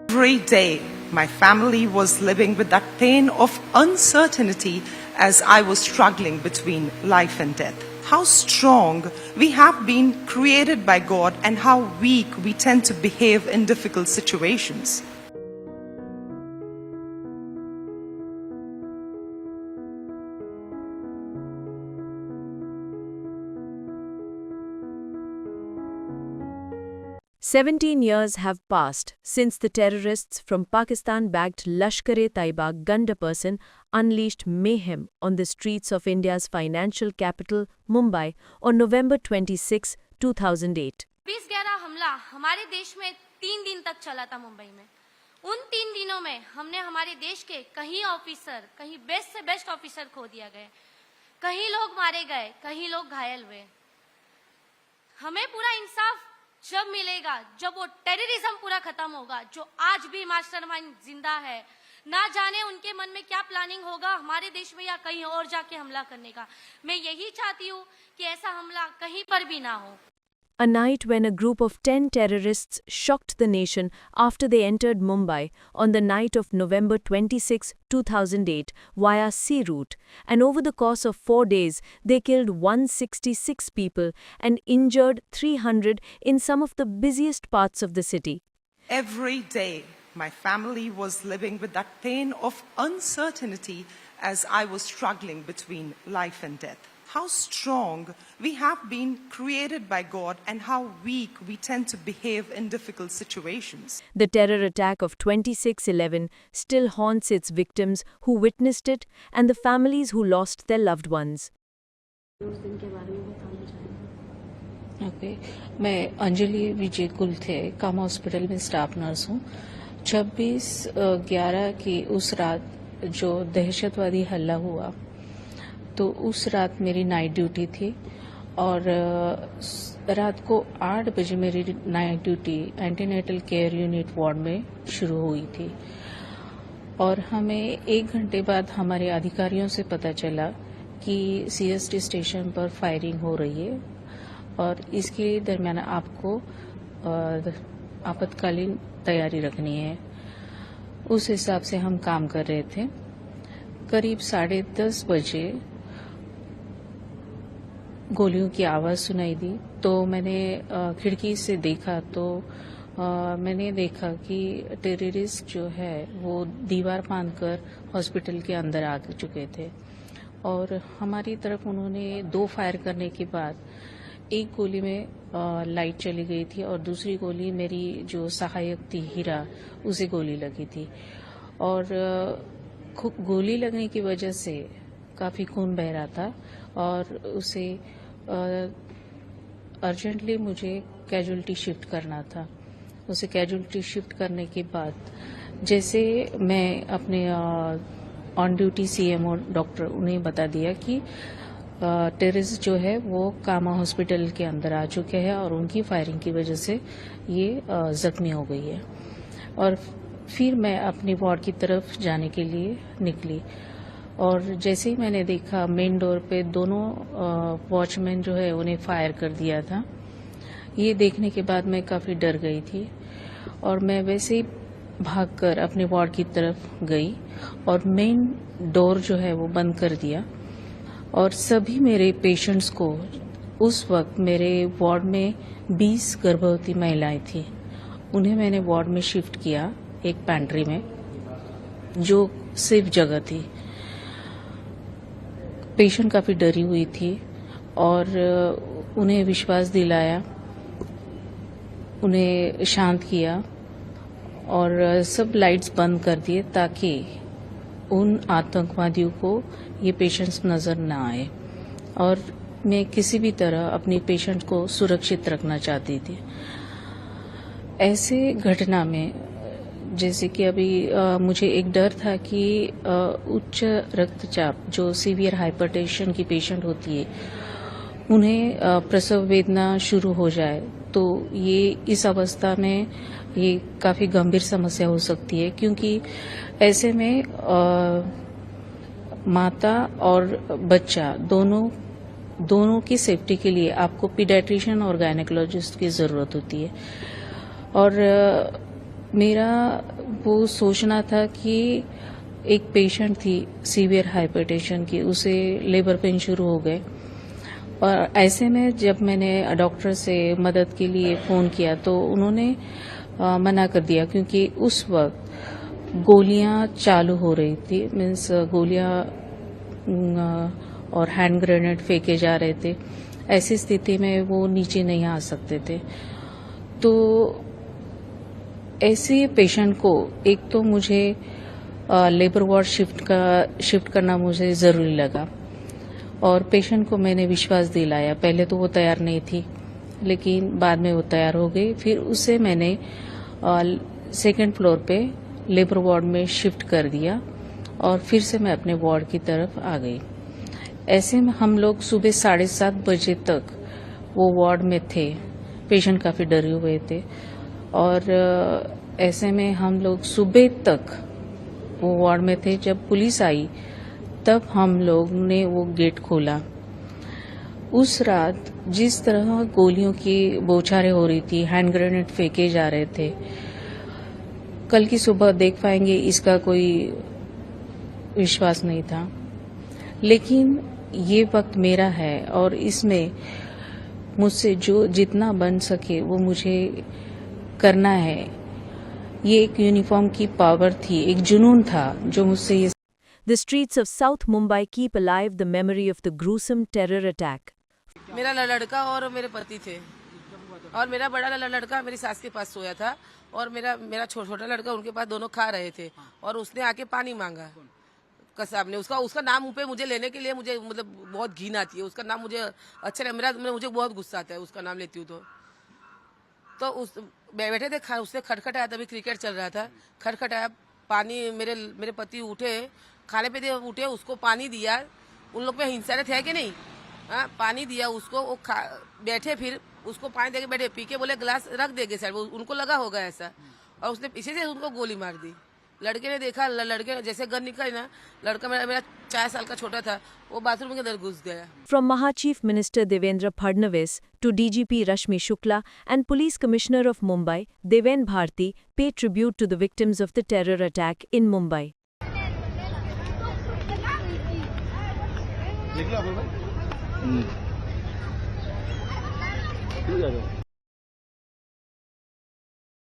Every day, my family was living with that pain of uncertainty as I was struggling between life and death. How strong we have been created by God and how weak we tend to behave in difficult situations. "17 years have passed since the terrorists from Pakistan-backed Lashkar-e-Taiba Gunda-person unleashed mayhem on the streets of India's financial capital, Mumbai, on November 26, 2008. 2011 हमला हमारे देश में 3 दिन तक चला था मुंबई में। उन 3 दिनों में हमने हमारे देश के कहीं ऑफिसर, कहीं बेस्ट से बेस्ट ऑफिसर खो दिया गए, कहीं लोग मारे गए, कहीं लोग घायल हुए। हमें पूरा इंसाफ जब मिलेगा, जब वो टेररिज्म पूरा खत्म होगा, जो आज भी मास्टरमाइंड जिंदा है। ना जाने उनके मन में क्या प्लानिंग होगा हमारे देश में या कहीं और जाके हमला करने का। मैं यही चाहती हूँ कि ऐसा हमला कहीं पर भी ना हो। A night when a group of 10 terrorists shocked the nation after they entered Mumbai on the night of November 26, 2008 via sea route, and over the course of 4 days they killed 166 people and injured 300 in some of the busiest parts of the city. Every day, my family was living with that pain of uncertainty as I was struggling between life and death. How strong we have been created by God and how weak we tend to behave in difficult situations. The terror attack of 26/11 still haunts its victims who witnessed it and the families who lost their loved ones. Okay, मैं अंजलि विजय कुल थे, कामा hospital में staff nurse हूँ। 26/11 की उस रात जो दहशतवादी हमला हुआ, तो उस रात मेरी नाइट ड्यूटी थी और रात को 8 बजे मेरी night duty antenatal care unit ward में शुरू हुई थी और हमें 1 घंटे बाद हमारे अधिकारियों से पता चला कि सीएसटी स्टेशन पर फायरिंग हो रही है और इसके दरमियान आपको आपातकालीन तैयारी रखनी है। उस हिसाब से हम काम कर रहे थे। करीब 10:30 बजे गोलियों की आवाज सुनाई दी, तो मैंने खिड़की से देखा तो मैंने देखा कि टेररिस्ट जो है वो दीवार बांधकर हॉस्पिटल के अंदर आ चुके थे और हमारी तरफ उन्होंने 2 फायर करने के बाद एक गोली में लाइट चली गई थी और दूसरी गोली मेरी जो सहायक थी हीरा, उसे गोली लगी थी और गोली लगने की वजह से काफी खून बह रहा था और उसे अर्जेंटली मुझे कैजुअलिटी शिफ्ट करना था। उसे कैजुअलिटी शिफ्ट करने के बाद जैसे मैं अपने ऑन ड्यूटी सीएमओ डॉक्टर उन्हें बता दिया कि टेररिस्ट जो है वो कामा हॉस्पिटल के अंदर आ चुके हैं और उनकी फायरिंग की वजह से ये जख्मी हो गई है और फिर मैं अपनी वार्ड की तरफ जाने के लिए निकली और जैसे ही मैंने देखा मेन डोर पे दोनों वॉचमैन जो है उन्हें फायर कर दिया था। ये देखने के बाद मैं काफी डर गई थी और मैं वैसे ही भागकर अपने वार्ड की तरफ गई और मेन डोर जो है वो बंद कर दिया और सभी मेरे पेशेंट्स को उस वक्त मेरे वार्ड में 20 गर्भवती महिलाएं थी, उन्हें मैंने वार्ड में शिफ्ट किया एक पैंट्री में जो सेफ जगह थी। पेशेंट काफी डरी हुई थी और उन्हें विश्वास दिलाया, उन्हें शांत किया और सब लाइट्स बंद कर दिए ताकि उन आतंकवादियों को ये पेशेंट्स नजर न आए और मैं किसी भी तरह अपनी पेशेंट को सुरक्षित रखना चाहती थी। ऐसे घटना में जैसे कि अभी मुझे एक डर था कि उच्च रक्तचाप जो सीवियर हाइपरटेंशन की पेशेंट होती है उन्हें प्रसव वेदना शुरू हो जाए, तो ये इस अवस्था में ये काफी गंभीर समस्या हो सकती है क्योंकि ऐसे में माता और बच्चा दोनों की सेफ्टी के लिए आपको पीडियाट्रिशियन और गायनेकोलॉजिस्ट की जरूरत होती है और मेरा वो सोचना था कि एक पेशेंट थी सीवियर हाइपरटेंशन की, उसे लेबर पेन शुरू हो गए। और ऐसे में जब मैंने डॉक्टर से मदद के लिए फ़ोन किया तो उन्होंने मना कर दिया, क्योंकि उस वक्त गोलियां चालू हो रही थी, मीन्स गोलियां और हैंड ग्रेनेड फेंके जा रहे थे। ऐसी स्थिति में वो नीचे नहीं आ सकते थे। तो ऐसे पेशेंट को एक तो मुझे लेबर वार्ड शिफ्ट करना मुझे ज़रूरी लगा, और पेशेंट को मैंने विश्वास दिलाया। पहले तो वो तैयार नहीं थी, लेकिन बाद में वो तैयार हो गई। फिर उसे मैंने सेकंड फ्लोर पे लेबर वार्ड में शिफ्ट कर दिया, और फिर से मैं अपने वार्ड की तरफ आ गई। ऐसे में हम लोग सुबह 7:30 बजे तक वो वार्ड में थे। पेशेंट काफ़ी डरे हुए थे, और ऐसे में हम लोग सुबह तक वो वार्ड में थे। जब पुलिस आई तब हम लोग ने वो गेट खोला। उस रात जिस तरह गोलियों की बौछारें हो रही थी, हैंड ग्रेनेड फेंके जा रहे थे, कल की सुबह देख पाएंगे इसका कोई विश्वास नहीं था। लेकिन ये वक्त मेरा है, और इसमें मुझसे जो जितना बन सके वो मुझे करना है। ये एक यूनिफॉर्म की पावर थी, एक जुनून था जो मुझसे ये। The streets of South Mumbai keep alive the memory of the gruesome terror attack. मेरा लड़का और मेरे पति थे, और मेरा बड़ा लड़का मेरी सास के पास सोया था, और मेरा छोटा लड़का उनके पास, दोनों खा रहे थे। और उसने आके पानी मांगा कसाब ने। उसका नाम मुंह पे मुझे लेने के लिए मुझे मतलब बहुत घिन आती है। उसका नाम मुझे अच्छा नहीं, मुझे बहुत गुस्सा आता है उसका नाम लेती हूँ तो उस बैठे थे, उसने खटखटाया, तभी क्रिकेट चल रहा था, खटखटाया, पानी मेरे पति उठे, खाने पे उठे, उसको पानी दिया। उन लोग पे हिंसा थे कि नहीं, पानी दिया उसको, वो बैठे, फिर उसको पानी देके बैठे, पी के बोले गिलास रख देंगे सर, उनको लगा होगा ऐसा, और उसने पीछे से उनको गोली मार दी। लड़के ने देखा, लड़के जैसे गन निकली ना, लड़का मेरा 4 साल का छोटा था, वो बाथरूम के अंदर घुस गया। From Maha Chief Minister Devendra Phadnavis to DGP Rashmi Shukla and Police Commissioner of Mumbai, Deven Bharti, pay tribute to the victims of the terror attack in Mumbai. ठीक है